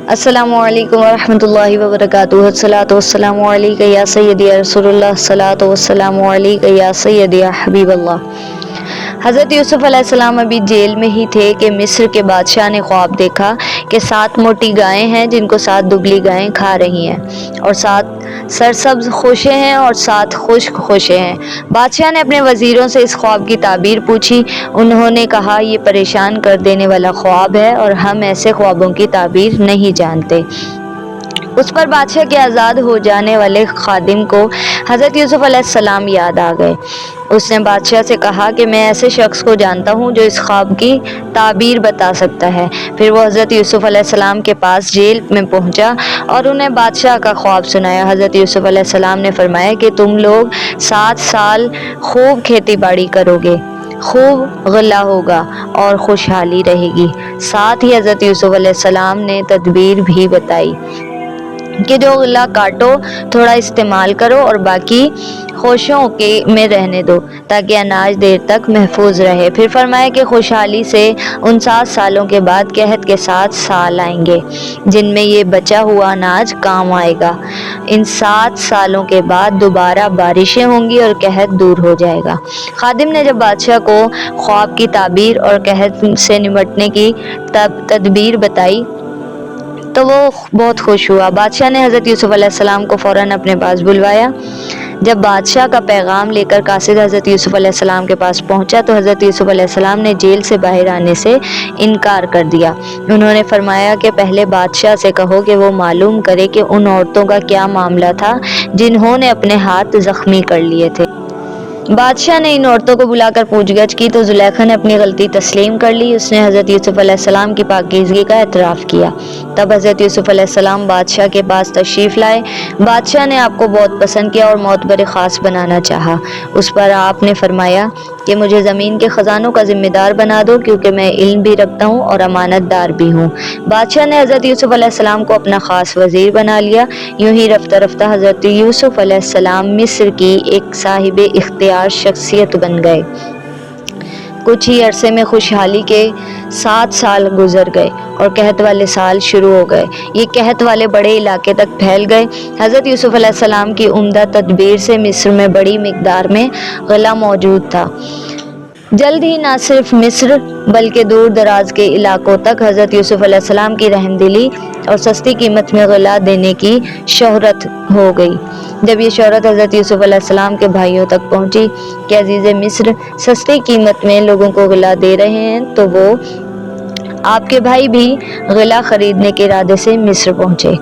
السلام علیکم ورحمۃ اللہ وبرکاتہ۔ الصلاۃ والسلام علیک یا سیدی یا رسول اللہ، الصلاۃ والسلام علیک یا سیدی یا حبیب اللہ۔ حضرت یوسف علیہ السلام ابھی جیل میں ہی تھے کہ مصر کے بادشاہ نے خواب دیکھا کہ 7 موٹی گائیں ہیں جن کو 7 دبلی گائیں کھا رہی ہیں، اور 7 سرسبز خوشیں ہیں اور 7 خشک خوشیں ہیں۔ بادشاہ نے اپنے وزیروں سے اس خواب کی تعبیر پوچھی۔ انہوں نے کہا یہ پریشان کر دینے والا خواب ہے اور ہم ایسے خوابوں کی تعبیر نہیں جانتے۔ اس پر بادشاہ کے آزاد ہو جانے والے خادم کو حضرت یوسف علیہ السلام یاد آ گئے۔ اس نے بادشاہ سے کہا کہ میں ایسے شخص کو جانتا ہوں جو اس خواب کی تعبیر بتا سکتا ہے۔ پھر وہ حضرت یوسف علیہ السلام کے پاس جیل میں پہنچا اور انہیں بادشاہ کا خواب سنایا۔ حضرت یوسف علیہ السلام نے فرمایا کہ تم لوگ 7 سال خوب کھیتی باڑی کرو گے، خوب غلہ ہوگا اور خوشحالی رہے گی۔ ساتھ ہی حضرت یوسف علیہ السلام نے تدبیر بھی بتائی کہ جو غلہ کاٹو تھوڑا استعمال کرو اور باقی خوشوں میں رہنے دو تاکہ اناج دیر تک محفوظ رہے۔ پھر فرمایا کہ خوشحالی سے ان 7 سالوں کے بعد قحط کے 7 سال آئیں گے جن میں یہ بچا ہوا اناج کام آئے گا۔ ان 7 سالوں کے بعد دوبارہ بارشیں ہوں گی اور قحط دور ہو جائے گا۔ خادم نے جب بادشاہ کو خواب کی تعبیر اور قحط سے نمٹنے کی تدبیر بتائی تو وہ بہت خوش ہوا۔ بادشاہ نے حضرت یوسف علیہ السلام کو فوراً اپنے پاس بلوایا۔ جب بادشاہ کا پیغام لے کر قاصد حضرت یوسف علیہ السلام کے پاس پہنچا تو حضرت یوسف علیہ السلام نے جیل سے باہر آنے سے انکار کر دیا۔ انہوں نے فرمایا کہ پہلے بادشاہ سے کہو کہ وہ معلوم کرے کہ ان عورتوں کا کیا معاملہ تھا جنہوں نے اپنے ہاتھ زخمی کر لیے تھے۔ بادشاہ نے ان عورتوں کو بلا کر پوچھ گچھ کی تو زلیخا نے اپنی غلطی تسلیم کر لی۔ اس نے حضرت یوسف علیہ السلام کی پاکیزگی کا اعتراف کیا۔ تب حضرت یوسف علیہ السلام بادشاہ کے پاس تشریف لائے۔ بادشاہ نے آپ کو بہت پسند کیا اور معتبر خاص بنانا چاہا۔ اس پر آپ نے فرمایا کہ مجھے زمین کے خزانوں کا ذمہ دار بنا دو کیونکہ میں علم بھی رکھتا ہوں اور امانت دار بھی ہوں۔ بادشاہ نے حضرت یوسف علیہ السلام کو اپنا خاص وزیر بنا لیا۔ یوں ہی رفتہ رفتہ حضرت یوسف علیہ السلام مصر کی ایک صاحب اختیار شخصیت بن گئے۔ کچھ ہی عرصے میں خوشحالی کے 7 سال گزر گئے اور قحط والے سال شروع ہو گئے۔ یہ قحط والے بڑے علاقے تک پھیل گئے۔ حضرت یوسف علیہ السلام کی عمدہ تدبیر سے مصر میں بڑی مقدار میں غلہ موجود تھا۔ جلد ہی نہ صرف مصر بلکہ دور دراز کے علاقوں تک حضرت یوسف علیہ السلام کی رحمدلی اور سستی قیمت میں غلہ دینے کی شہرت ہو گئی۔ جب یہ شہرت حضرت یوسف علیہ السلام کے بھائیوں تک پہنچی کہ عزیز مصر سستی قیمت میں لوگوں کو غلہ دے رہے ہیں تو وہ آپ کے بھائی بھی غلہ خریدنے کے ارادے سے مصر پہنچے۔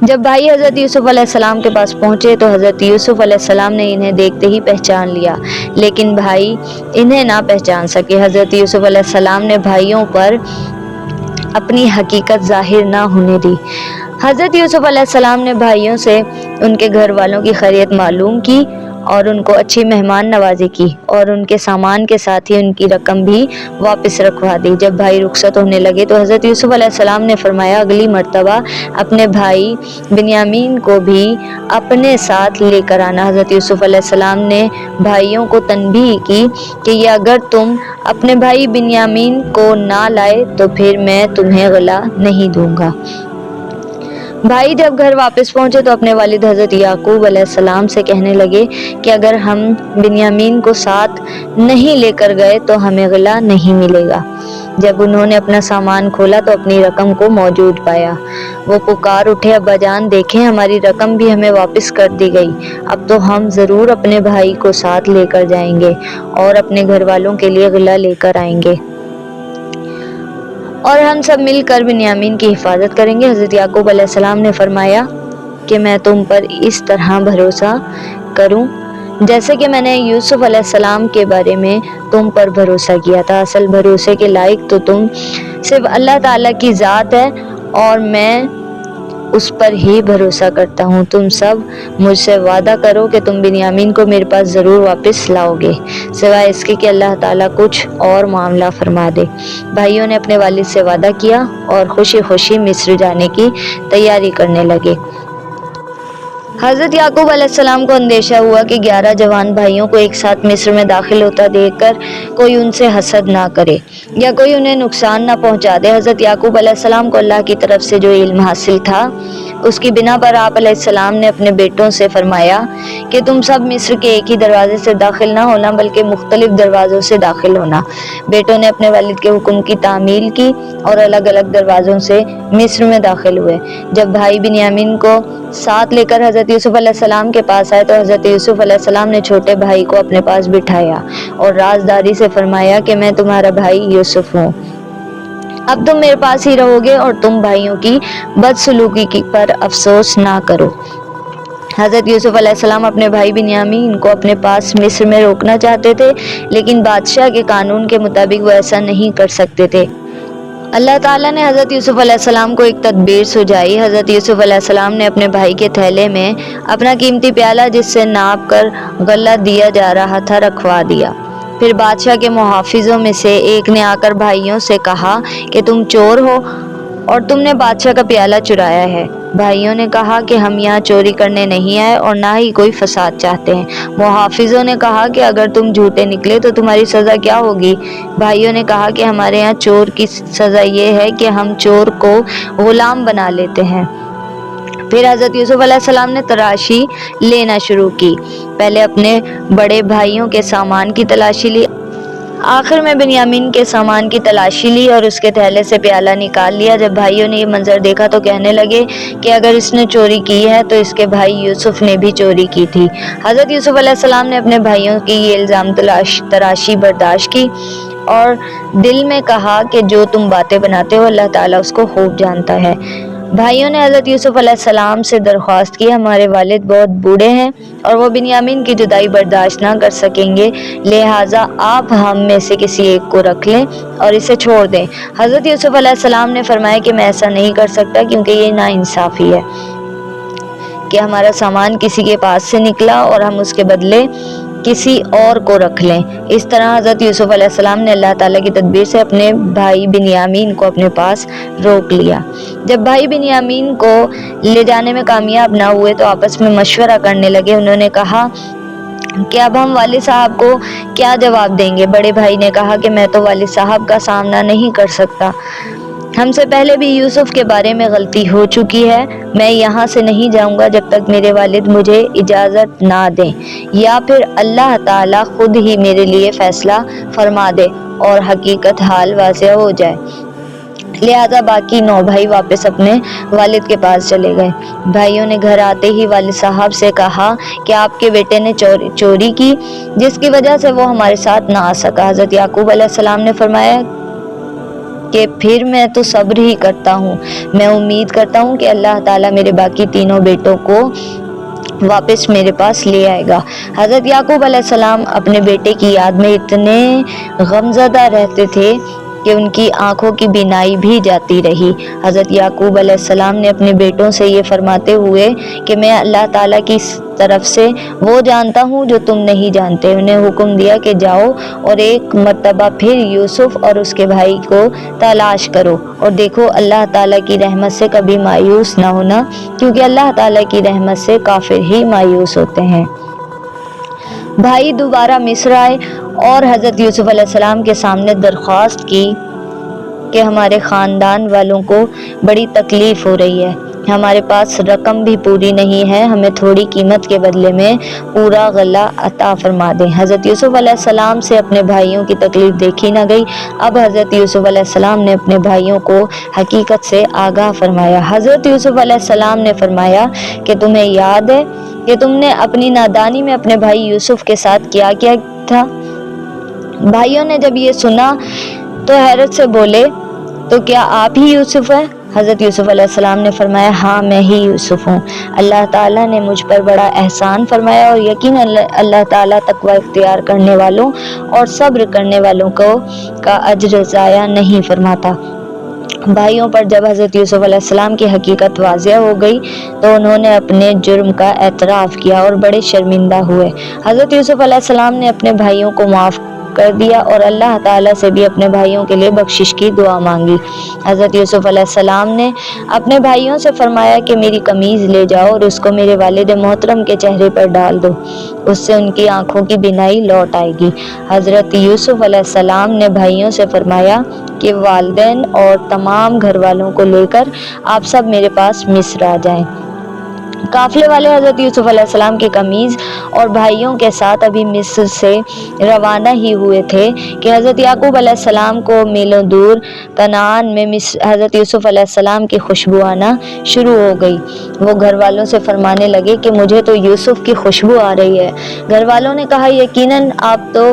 جب بھائی حضرت یوسف علیہ السلام کے پاس پہنچے تو حضرت یوسف علیہ السلام نے انہیں دیکھتے ہی پہچان لیا، لیکن بھائی انہیں نہ پہچان سکے۔ حضرت یوسف علیہ السلام نے بھائیوں پر اپنی حقیقت ظاہر نہ ہونے دی۔ حضرت یوسف علیہ السلام نے بھائیوں سے ان کے گھر والوں کی خیریت معلوم کی اور ان کو اچھی مہمان نوازی کی اور ان کے سامان کے ساتھ ہی ان کی رقم بھی واپس رکھوا دی۔ جب بھائی رخصت ہونے لگے تو حضرت یوسف علیہ السلام نے فرمایا اگلی مرتبہ اپنے بھائی بنیامین کو بھی اپنے ساتھ لے کر آنا۔ حضرت یوسف علیہ السلام نے بھائیوں کو تنبیہ کی کہ یہ اگر تم اپنے بھائی بنیامین کو نہ لائے تو پھر میں تمہیں غلہ نہیں دوں گا۔ بھائی جب گھر واپس پہنچے تو اپنے والد حضرت یعقوب علیہ السلام سے کہنے لگے کہ اگر ہم بنیامین کو ساتھ نہیں لے کر گئے تو ہمیں غلہ نہیں ملے گا۔ جب انہوں نے اپنا سامان کھولا تو اپنی رقم کو موجود پایا۔ وہ پکار اٹھے ابا جان دیکھیں ہماری رقم بھی ہمیں واپس کر دی گئی، اب تو ہم ضرور اپنے بھائی کو ساتھ لے کر جائیں گے اور اپنے گھر والوں کے لیے غلہ لے کر آئیں گے اور ہم سب مل کر بنیامین کی حفاظت کریں گے۔ حضرت یعقوب علیہ السلام نے فرمایا کہ میں تم پر اس طرح بھروسہ کروں جیسے کہ میں نے یوسف علیہ السلام کے بارے میں تم پر بھروسہ کیا تھا۔ اصل بھروسے کے لائق تو تم صرف اللہ تعالیٰ کی ذات ہے اور میں اس پر ہی بھروسہ کرتا ہوں۔ تم سب مجھ سے وعدہ کرو کہ تم بنیامین کو میرے پاس ضرور واپس لاؤ گے سوائے اس کے کہ اللہ تعالیٰ کچھ اور معاملہ فرما دے۔ بھائیوں نے اپنے والد سے وعدہ کیا اور خوشی خوشی مصر جانے کی تیاری کرنے لگے۔ حضرت یعقوب علیہ السلام کو اندیشہ ہوا کہ 11 جوان بھائیوں کو ایک ساتھ مصر میں داخل ہوتا دیکھ کر کوئی ان سے حسد نہ کرے یا کوئی انہیں نقصان نہ پہنچا دے۔ حضرت یعقوب علیہ السلام کو اللہ کی طرف سے جو علم حاصل تھا اس کی بنا پر آپ علیہ السلام نے اپنے بیٹوں سے فرمایا کہ تم سب مصر کے ایک ہی دروازے سے داخل نہ ہونا بلکہ مختلف دروازوں سے داخل ہونا۔ بیٹوں نے اپنے والد کے حکم کی تعمیل کی اور الگ الگ دروازوں سے مصر میں داخل ہوئے۔ جب بھائی بنیامین کو ساتھ لے کر حضرت یوسف علیہ السلام کے پاس آئے تو حضرت یوسف علیہ السلام نے چھوٹے بھائی کو اپنے پاس بٹھایا اور رازداری سے فرمایا کہ میں تمہارا بھائی یوسف ہوں، اب تم میرے پاس ہی رہو گے اور تم بھائیوں کی بدسلوکی پر افسوس نہ کرو۔ حضرت یوسف علیہ السلام اپنے بھائی بنیامین کو اپنے پاس مصر میں روکنا چاہتے تھے، لیکن بادشاہ کے قانون کے مطابق وہ ایسا نہیں کر سکتے تھے۔ اللہ تعالیٰ نے حضرت یوسف علیہ السلام کو ایک تدبیر سجائی۔ حضرت یوسف علیہ السلام نے اپنے بھائی کے تھیلے میں اپنا قیمتی پیالہ جس سے ناپ کر غلہ دیا جا رہا تھا رکھوا دیا۔ پھر بادشاہ کے محافظوں میں سے ایک نے آ کر بھائیوں سے کہا کہ تم چور ہو اور تم نے بادشاہ کا پیالہ چرایا ہے۔ بھائیوں نے کہا کہ ہم یہاں چوری کرنے نہیں آئے اور نہ ہی کوئی فساد چاہتے ہیں۔ محافظوں نے کہا کہ اگر تم جھوٹے نکلے تو تمہاری سزا کیا ہوگی؟ بھائیوں نے کہا کہ ہمارے یہاں چور کی سزا یہ ہے کہ ہم چور کو غلام بنا لیتے ہیں۔ پھر حضرت یوسف علیہ السلام نے تلاشی لینا شروع کی۔ پہلے اپنے بڑے بھائیوں کے سامان کی تلاشی لی، آخر میں بنیامین کے سامان کی تلاشی لی اور اس کے تھیلے سے پیالہ نکال لیا۔ جب بھائیوں نے یہ منظر دیکھا تو کہنے لگے کہ اگر اس نے چوری کی ہے تو اس کے بھائی یوسف نے بھی چوری کی تھی۔ حضرت یوسف علیہ السلام نے اپنے بھائیوں کی یہ الزام تراشی برداشت کی اور دل میں کہا کہ جو تم باتیں بناتے ہو اللہ تعالیٰ اس کو خوب جانتا ہے۔ بھائیوں نے حضرت یوسف علیہ السلام سے درخواست کی، ہمارے والد بہت بوڑھے ہیں اور وہ بنیامین کی جدائی برداشت نہ کر سکیں گے، لہٰذا آپ ہم میں سے کسی ایک کو رکھ لیں اور اسے چھوڑ دیں۔ حضرت یوسف علیہ السلام نے فرمایا کہ میں ایسا نہیں کر سکتا، کیونکہ یہ ناانصافی ہے کہ ہمارا سامان کسی کے پاس سے نکلا اور ہم اس کے بدلے کسی اور کو رکھ لیں۔ اس طرح حضرت یوسف علیہ السلام نے اللہ تعالیٰ کی تدبیر سے اپنے بھائی بنیامین کو اپنے پاس روک لیا۔ جب بھائی بنیامین کو لے جانے میں کامیاب نہ ہوئے تو آپس میں مشورہ کرنے لگے۔ انہوں نے کہا کہ اب ہم والد صاحب کو کیا جواب دیں گے؟ بڑے بھائی نے کہا کہ میں تو والد صاحب کا سامنا نہیں کر سکتا، ہم سے پہلے بھی یوسف کے بارے میں غلطی ہو چکی ہے، میں یہاں سے نہیں جاؤں گا جب تک میرے والد مجھے اجازت نہ دیں، یا پھر اللہ تعالیٰ خود ہی میرے لیے فیصلہ فرما دے اور حقیقت حال واضح ہو جائے۔ لہذا باقی 9 بھائی واپس اپنے والد کے پاس چلے گئے۔ بھائیوں نے گھر آتے ہی والد صاحب سے کہا کہ آپ کے بیٹے نے چوری کی، جس کی وجہ سے وہ ہمارے ساتھ نہ آ سکا۔ حضرت یعقوب علیہ السلام نے فرمایا کہ پھر میں تو صبر ہی کرتا ہوں، میں امید کرتا ہوں کہ اللہ تعالیٰ میرے باقی 3 بیٹوں کو واپس میرے پاس لے آئے گا۔ حضرت یعقوب علیہ السلام اپنے بیٹے کی یاد میں اتنے غمزدہ رہتے تھے کہ ان کی آنکھوں کی بینائی بھی جاتی رہی۔ حضرت یعقوب علیہ السلام نے اپنے بیٹوں سے یہ فرماتے ہوئے کہ میں اللہ تعالیٰ کی طرف سے وہ جانتا ہوں جو تم نہیں جانتے، انہیں حکم دیا کہ جاؤ اور ایک مرتبہ پھر یوسف اور اس کے بھائی کو تلاش کرو اور دیکھو اللہ تعالیٰ کی رحمت سے کبھی مایوس نہ ہونا، کیونکہ اللہ تعالیٰ کی رحمت سے کافر ہی مایوس ہوتے ہیں۔ بھائی دوبارہ مصر آئے اور حضرت یوسف علیہ السلام کے سامنے درخواست کی کہ ہمارے خاندان والوں کو بڑی تکلیف ہو رہی ہے، ہمارے پاس رقم بھی پوری نہیں ہے، ہمیں تھوڑی قیمت کے بدلے میں پورا غلہ عطا فرما دیں۔ حضرت یوسف علیہ السلام سے اپنے بھائیوں کی تکلیف دیکھی نہ گئی۔ اب حضرت یوسف علیہ السلام نے اپنے بھائیوں کو حقیقت سے آگاہ فرمایا۔ حضرت یوسف علیہ السلام نے فرمایا کہ تمہیں یاد ہے کہ تم نے اپنی نادانی میں اپنے بھائی یوسف کے ساتھ کیا تھا؟ بھائیوں نے جب یہ سنا تو حیرت سے بولے تو کیا آپ ہی یوسف ہیں؟ حضرت یوسف علیہ السلام نے فرمایا ہاں میں ہی یوسف ہوں، اللہ تعالیٰ نے مجھ پر بڑا احسان فرمایا اور یقیناً اللہ تعالیٰ تقوی اختیار کرنے والوں اور صبر کرنے والوں کا اجر ضائع نہیں فرماتا۔ بھائیوں پر جب حضرت یوسف علیہ السلام کی حقیقت واضح ہو گئی تو انہوں نے اپنے جرم کا اعتراف کیا اور بڑے شرمندہ ہوئے۔ حضرت یوسف علیہ السلام نے اپنے بھائیوں کو معاف کر دیا اور اللہ تعالیٰ سے بھی اپنے بھائیوں کے لیے بخشش کی دعا مانگی۔ حضرت یوسف علیہ السلام نے اپنے بھائیوں سے فرمایا کہ میری قمیض لے جاؤ اور اس کو میرے والد محترم کے چہرے پر ڈال دو، اس سے ان کی آنکھوں کی بینائی لوٹ آئے گی۔ حضرت یوسف علیہ السلام نے بھائیوں سے فرمایا کہ والدین اور تمام گھر والوں کو لے کر آپ سب میرے پاس مصر آ جائیں۔ قافلے والے حضرت یوسف علیہ السلام کی قمیض اور بھائیوں کے ساتھ ابھی مصر سے روانہ ہی ہوئے تھے کہ حضرت یعقوب علیہ السلام کو میلوں دور کنعان میں حضرت یوسف علیہ السلام کی خوشبو آنا شروع ہو گئی۔ وہ گھر والوں سے فرمانے لگے کہ مجھے تو یوسف کی خوشبو آ رہی ہے۔ گھر والوں نے کہا یقیناً آپ تو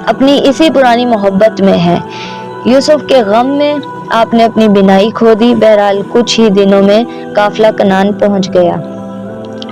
اپنی اسی پرانی محبت میں ہیں۔ یوسف کے غم میں آپ نے اپنی بینائی کھو دی۔ بہرحال کچھ ہی دنوں میں قافلہ کنعان پہنچ گیا۔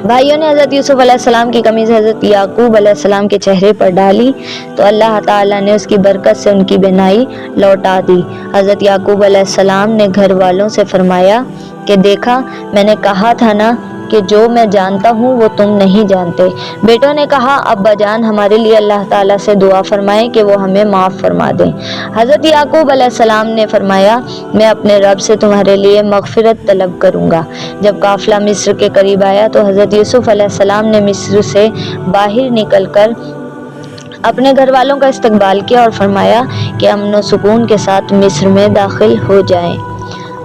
بھائیوں نے حضرت یوسف علیہ السلام کی قمیض حضرت یعقوب علیہ السلام کے چہرے پر ڈالی تو اللہ تعالیٰ نے اس کی برکت سے ان کی بینائی لوٹا دی۔ حضرت یعقوب علیہ السلام نے گھر والوں سے فرمایا کہ دیکھا، میں نے کہا تھا نا کہ جو میں جانتا ہوں وہ تم نہیں جانتے۔ بیٹوں نے کہا ابا جان ہمارے لیے اللہ تعالیٰ سے دعا فرمائیں کہ وہ ہمیں معاف فرما دیں۔ حضرت یعقوب علیہ السلام نے فرمایا میں اپنے رب سے تمہارے لیے مغفرت طلب کروں گا۔ جب قافلہ مصر کے قریب آیا تو حضرت یوسف علیہ السلام نے مصر سے باہر نکل کر اپنے گھر والوں کا استقبال کیا اور فرمایا کہ امن و سکون کے ساتھ مصر میں داخل ہو جائیں۔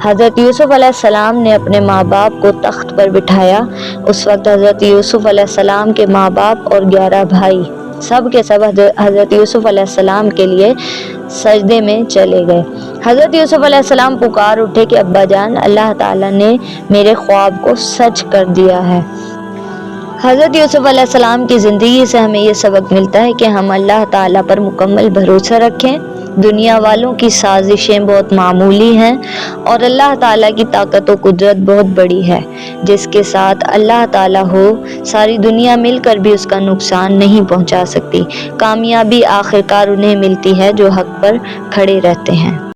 حضرت یوسف علیہ السلام نے اپنے ماں باپ کو تخت پر بٹھایا۔ اس وقت حضرت یوسف علیہ السلام کے ماں باپ اور 11 بھائی سب کے سب حضرت یوسف علیہ السلام کے لیے سجدے میں چلے گئے۔ حضرت یوسف علیہ السلام پکار اٹھے کہ ابا جان اللہ تعالیٰ نے میرے خواب کو سچ کر دیا ہے۔ حضرت یوسف علیہ السلام کی زندگی سے ہمیں یہ سبق ملتا ہے کہ ہم اللہ تعالیٰ پر مکمل بھروسہ رکھیں۔ دنیا والوں کی سازشیں بہت معمولی ہیں اور اللہ تعالیٰ کی طاقت و قدرت بہت بڑی ہے۔ جس کے ساتھ اللہ تعالیٰ ہو ساری دنیا مل کر بھی اس کا نقصان نہیں پہنچا سکتی۔ کامیابی آخرکار انہیں ملتی ہے جو حق پر کھڑے رہتے ہیں۔